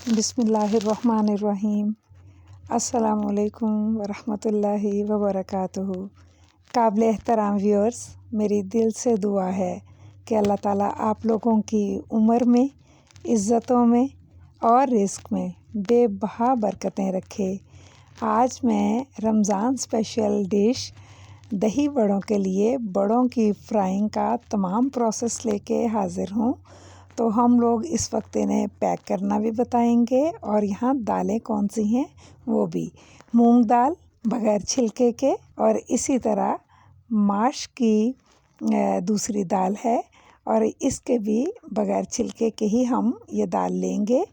बिस्मिल्लाहिर्रहमानिर्रहीम। अस्सलामुअलैकुम वरहमतुल्लाहि वबरकातुहू। काबिल एहतराम व्यूअर्स, मेरी दिल से दुआ है कि अल्लाह ताला आप लोगों की उम्र में, इज़्ज़तों में और रिज़्क़ में बेबहा बरकतें रखे। आज मैं रमज़ान स्पेशल डिश दही बड़ों के लिए बड़ों की फ्राइंग का तमाम प्रोसेस लेके हाज़िर हूँ। तो हम लोग इस वक्त इन्हें पैक करना भी बताएंगे और यहाँ दालें कौन सी हैं वो भी। मूंग दाल बग़ैर छिलके के, और इसी तरह माश की दूसरी दाल है और इसके भी बग़ैर छिलके के ही हम ये दाल लेंगे।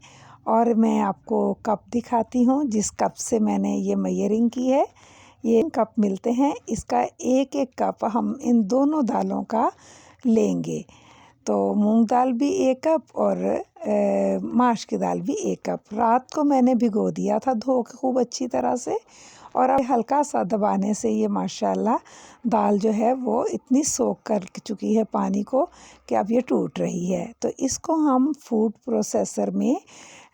और मैं आपको कप दिखाती हूँ जिस कप से मैंने ये मेजरिंग की है। ये कप मिलते हैं, इसका एक एक कप हम इन दोनों दालों का लेंगे। तो मूंग दाल भी एक कप और माश की दाल भी एक कप। रात को मैंने भिगो दिया था धो के खूब अच्छी तरह से, और अब हल्का सा दबाने से ये माशाल्लाह दाल जो है वो इतनी सोख कर चुकी है पानी को कि अब ये टूट रही है। तो इसको हम फूड प्रोसेसर में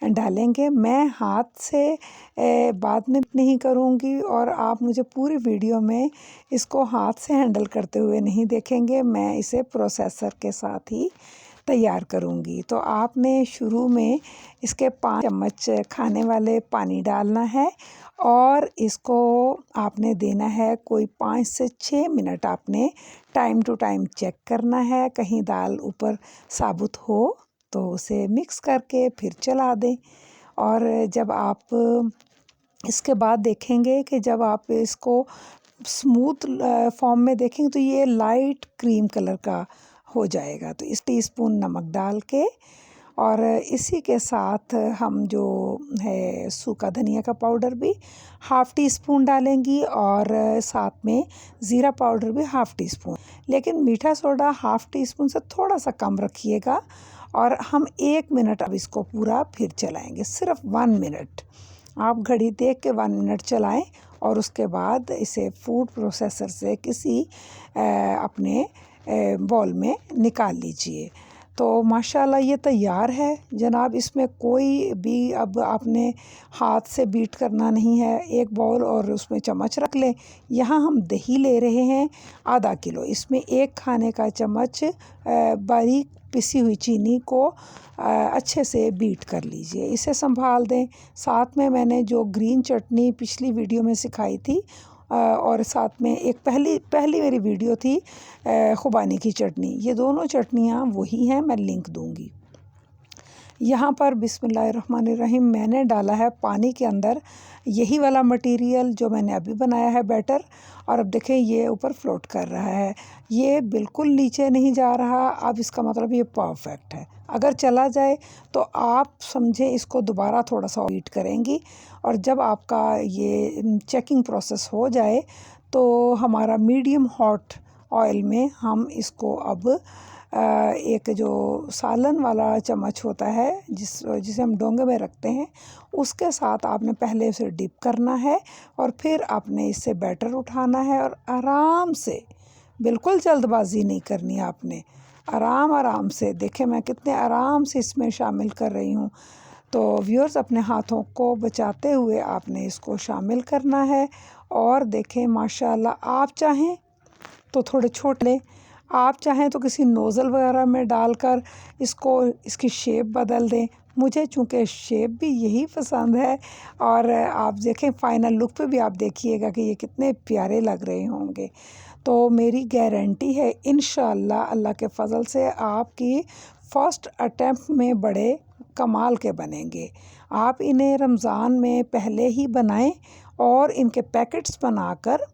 डालेंगे। मैं हाथ से बाद में नहीं करूँगी और आप मुझे पूरी वीडियो में इसको हाथ से हैंडल करते हुए नहीं देखेंगे। मैं इसे प्रोसेसर के साथ ही तैयार करूँगी। तो आपने शुरू में इसके 5 चम्मच खाने वाले पानी डालना है और इसको आपने देना है कोई 5 से 6 मिनट। आपने टाइम टू टाइम चेक करना है, कहीं दाल ऊपर साबुत हो तो उसे मिक्स करके फिर चला दें। और जब आप इसके बाद देखेंगे कि जब आप इसको स्मूथ फॉर्म में देखेंगे तो ये लाइट क्रीम कलर का हो जाएगा। तो इस टीस्पून नमक डाल के और इसी के साथ हम जो है सूखा धनिया का पाउडर भी हाफ़ टी स्पून डालेंगी और साथ में ज़ीरा पाउडर भी हाफ़ टी स्पून। लेकिन मीठा सोडा हाफ़ टी स्पून से थोड़ा सा कम रखिएगा। और हम 1 मिनट अब इसको पूरा फिर चलाएंगे, सिर्फ 1 मिनट। आप घड़ी देख के 1 मिनट चलाएं और उसके बाद इसे फूड प्रोसेसर से किसी अपने बॉल में निकाल लीजिए। तो माशाल्लाह ये तैयार है जनाब। इसमें कोई भी अब आपने हाथ से बीट करना नहीं है। एक बाउल और उसमें चम्मच रख लें। यहाँ हम दही ले रहे हैं आधा किलो। इसमें 1 खाने का चम्मच बारीक पिसी हुई चीनी को अच्छे से बीट कर लीजिए। इसे संभाल दें। साथ में मैंने जो ग्रीन चटनी पिछली वीडियो में सिखाई थी और साथ में एक पहली मेरी वीडियो थी खुबानी की चटनी, ये दोनों चटनियाँ वही हैं, मैं लिंक दूंगी। यहाँ पर बिस्मिल्लाहिर्रहमानिर्रहीम मैंने डाला है पानी के अंदर यही वाला मटेरियल जो मैंने अभी बनाया है बैटर। और अब देखें ये ऊपर फ्लोट कर रहा है, ये बिल्कुल नीचे नहीं जा रहा। अब इसका मतलब ये परफेक्ट है। अगर चला जाए तो आप समझें इसको दोबारा थोड़ा सा हीट करेंगी। और जब आपका ये चेकिंग प्रोसेस हो जाए तो हमारा मीडियम हॉट ऑयल में हम इसको अब एक जो सालन वाला चम्मच होता है जिसे हम डोंगे में रखते हैं, उसके साथ आपने पहले उसे डिप करना है और फिर आपने इससे बैटर उठाना है और आराम से, बिल्कुल जल्दबाजी नहीं करनी आपने, आराम से। देखें मैं कितने आराम से इसमें शामिल कर रही हूँ। तो व्यूअर्स, अपने हाथों को बचाते हुए आपने इसको शामिल करना है। और देखें माशाल्लाह, आप चाहें तो थोड़े छोटे लें, आप चाहें तो किसी नोज़ल वगैरह में डालकर इसकी शेप बदल दें। मुझे चूँकि शेप भी यही पसंद है। और आप देखें फ़ाइनल लुक पे भी आप देखिएगा कि ये कितने प्यारे लग रहे होंगे। तो मेरी गारंटी है इंशाअल्लाह अल्लाह के फ़ज़ल से आपकी फ़र्स्ट अटेम्प्ट में बड़े कमाल के बनेंगे। आप इन्हें रमज़ान में पहले ही बनाएं और इनके पैकेट्स बनाकर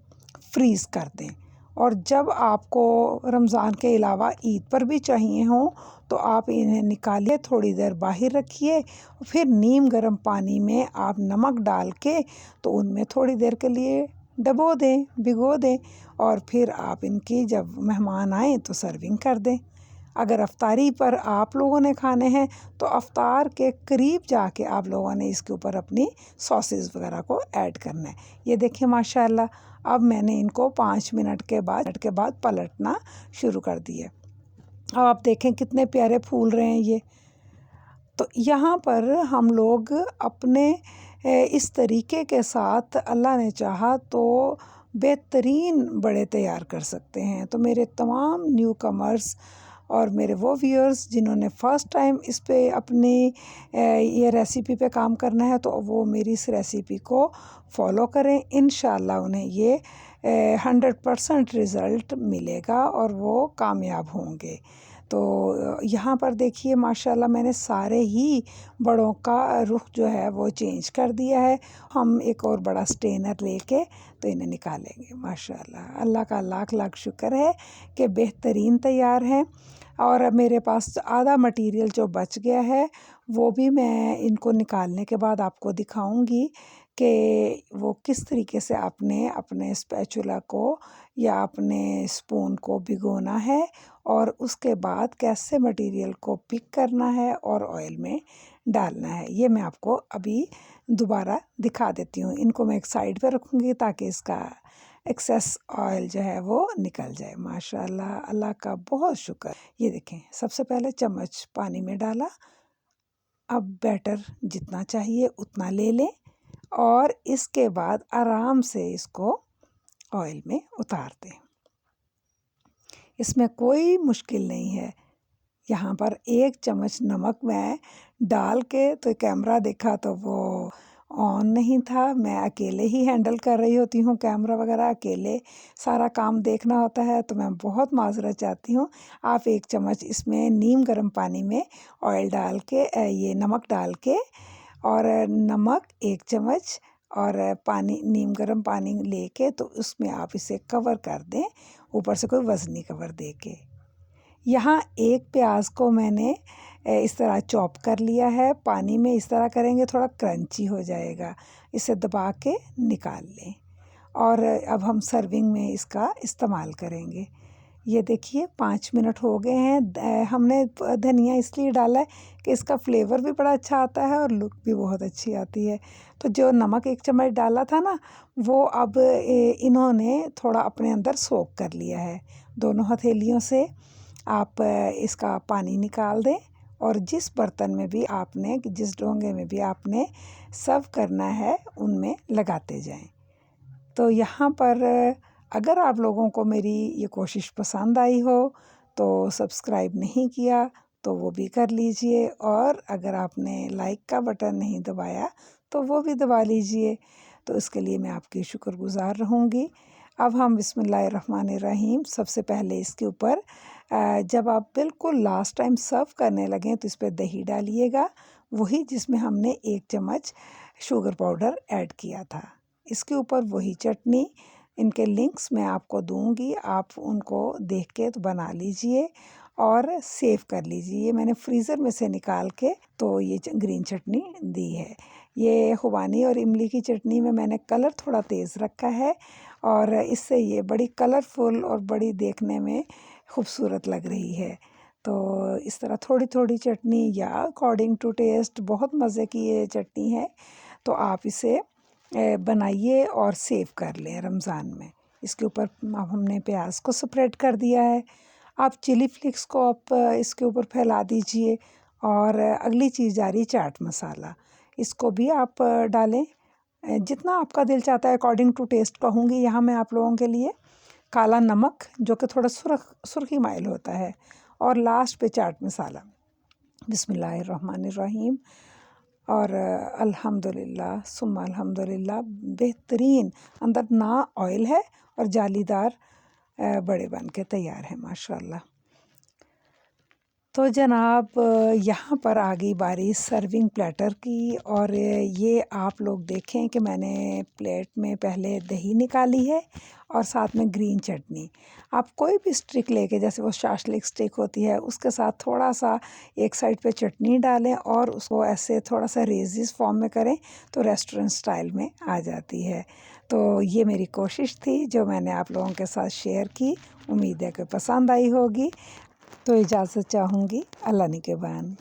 फ्रीज़ कर दें। और जब आपको रमज़ान के अलावा ईद पर भी चाहिए हों तो आप इन्हें निकालिए, थोड़ी देर बाहर रखिए, फिर नीम गर्म पानी में आप नमक डाल के तो उनमें थोड़ी देर के लिए डबो दें, भिगो दें। और फिर आप इनकी जब मेहमान आएँ तो सर्विंग कर दें। अगर अफ्तारी पर आप लोगों ने खाने हैं तो अफ्तार के करीब जाके आप लोगों ने इसके ऊपर अपनी सॉसेस वगैरह को ऐड करना है। ये देखिए माशाल्लाह, अब मैंने इनको 5 मिनट के बाद पलटना शुरू कर दिया। अब आप देखें कितने प्यारे फूल रहे हैं ये। तो यहाँ पर हम लोग अपने इस तरीके के साथ अल्लाह ने चाहा तो बेहतरीन बड़े तैयार कर सकते हैं। तो मेरे तमाम न्यू कमर्स और मेरे वो व्यूअर्स जिन्होंने फ़र्स्ट टाइम इस पे अपनी ये रेसिपी पे काम करना है, तो वो मेरी इस रेसिपी को फॉलो करें। इंशाल्लाह उन्हें ये 100% रिज़ल्ट मिलेगा और वो कामयाब होंगे। तो यहाँ पर देखिए माशाल्लाह मैंने सारे ही बड़ों का रुख जो है वो चेंज कर दिया है। हम एक और बड़ा स्ट्रेनर लेके तो इन्हें निकालेंगे। माशाल्लाह अल्लाह का लाख लाख शुक्र है कि बेहतरीन तैयार हैं। और मेरे पास आधा मटेरियल जो बच गया है वो भी मैं इनको निकालने के बाद आपको दिखाऊंगी कि वो किस तरीके से आपने अपने स्पैचुला को या अपने स्पून को भिगोना है और उसके बाद कैसे मटेरियल को पिक करना है और ऑयल में डालना है। ये मैं आपको अभी दोबारा दिखा देती हूँ। इनको मैं एक साइड पे रखूँगी ताकि इसका एक्सेस ऑयल जो है वो निकल जाए। माशाल्लाह अल्लाह का बहुत शुक्र। ये देखें, सबसे पहले चम्मच पानी में डाला। अब बैटर जितना चाहिए उतना ले लें और इसके बाद आराम से इसको ऑयल में उतार दें। इसमें कोई मुश्किल नहीं है। यहाँ पर 1 चम्मच नमक मैं डाल के तो कैमरा देखा तो वो ऑन नहीं था। मैं अकेले ही हैंडल कर रही होती हूँ कैमरा वगैरह, अकेले सारा काम देखना होता है, तो मैं बहुत माज़रत चाहती हूँ। आप 1 चम्मच इसमें नीम गर्म पानी में ऑयल डाल के ये नमक डाल के और नमक 1 चम्मच और पानी नीम गर्म पानी लेके तो उसमें आप इसे कवर कर दें, ऊपर से कोई वज़नी कवर दे के। यहाँ 1 प्याज को मैंने इस तरह चॉप कर लिया है। पानी में इस तरह करेंगे थोड़ा क्रंची हो जाएगा। इसे दबा के निकाल लें और अब हम सर्विंग में इसका इस्तेमाल करेंगे। ये देखिए 5 मिनट हो गए हैं। हमने धनिया इसलिए डाला है कि इसका फ्लेवर भी बड़ा अच्छा आता है और लुक भी बहुत अच्छी आती है। तो जो नमक 1 चम्मच डाला था ना, वो अब इन्होंने थोड़ा अपने अंदर सोख कर लिया है। दोनों हथेलियों से आप इसका पानी निकाल दें और जिस बर्तन में भी आपने, जिस डोंगे में भी आपने सर्व करना है उनमें लगाते जाएं। तो यहाँ पर अगर आप लोगों को मेरी ये कोशिश पसंद आई हो तो सब्सक्राइब नहीं किया तो वो भी कर लीजिए और अगर आपने लाइक का बटन नहीं दबाया तो वो भी दबा लीजिए। तो इसके लिए मैं आपकी शुक्रगुज़ार रहूँगी। अब हम बिस्मिल्लाहिर्रहमानिर्रहीम सबसे पहले इसके ऊपर जब आप बिल्कुल लास्ट टाइम सर्व करने लगें तो इस पर दही डालिएगा, वही जिसमें हमने 1 चम्मच शुगर पाउडर ऐड किया था। इसके ऊपर वही चटनी, इनके लिंक्स मैं आपको दूंगी, आप उनको देख के तो बना लीजिए और सेव कर लीजिए। ये मैंने फ्रीज़र में से निकाल के तो ये ग्रीन चटनी दी है। ये खुबानी और इमली की चटनी में मैंने कलर थोड़ा तेज़ रखा है और इससे ये बड़ी कलरफुल और बड़ी देखने में खूबसूरत लग रही है। तो इस तरह थोड़ी थोड़ी चटनी या अकॉर्डिंग टू टेस्ट, बहुत मज़े की ये चटनी है। तो आप इसे बनाइए और सेव कर लें रमज़ान में। इसके ऊपर हमने प्याज को स्प्रेड कर दिया है। आप चिली फ्लेक्स को आप इसके ऊपर फैला दीजिए और अगली चीज़ जा रही चाट मसाला, इसको भी आप डालें जितना आपका दिल चाहता है, अकॉर्डिंग टू टेस्ट कहूँगी यहाँ मैं आप लोगों के लिए। काला नमक जो कि थोड़ा सुर्खी माइल होता है और लास्ट पे चाट मसाला। बिस्मिल्लाहिर्रहमानिर्रहीम और अल्हम्दुलिल्लाह सुम्मा अल्हम्दुलिल्लाह। बेहतरीन अंदर ना ऑयल है और जालीदार बड़े बन के तैयार है माशाल्लाह। तो जनाब यहाँ पर आ गई बारी सर्विंग प्लेटर की और ये आप लोग देखें कि मैंने प्लेट में पहले दही निकाली है और साथ में ग्रीन चटनी। आप कोई भी स्टिक लेके, जैसे वो शाशलिक स्टिक होती है, उसके साथ थोड़ा सा एक साइड पे चटनी डालें और उसको ऐसे थोड़ा सा रेजिस फॉर्म में करें तो रेस्टोरेंट स्टाइल में आ जाती है। तो ये मेरी कोशिश थी जो मैंने आप लोगों के साथ शेयर की। उम्मीद है कि पसंद आई होगी। तो इजाज़त चाहूँगी। अल्लाह निगहबान।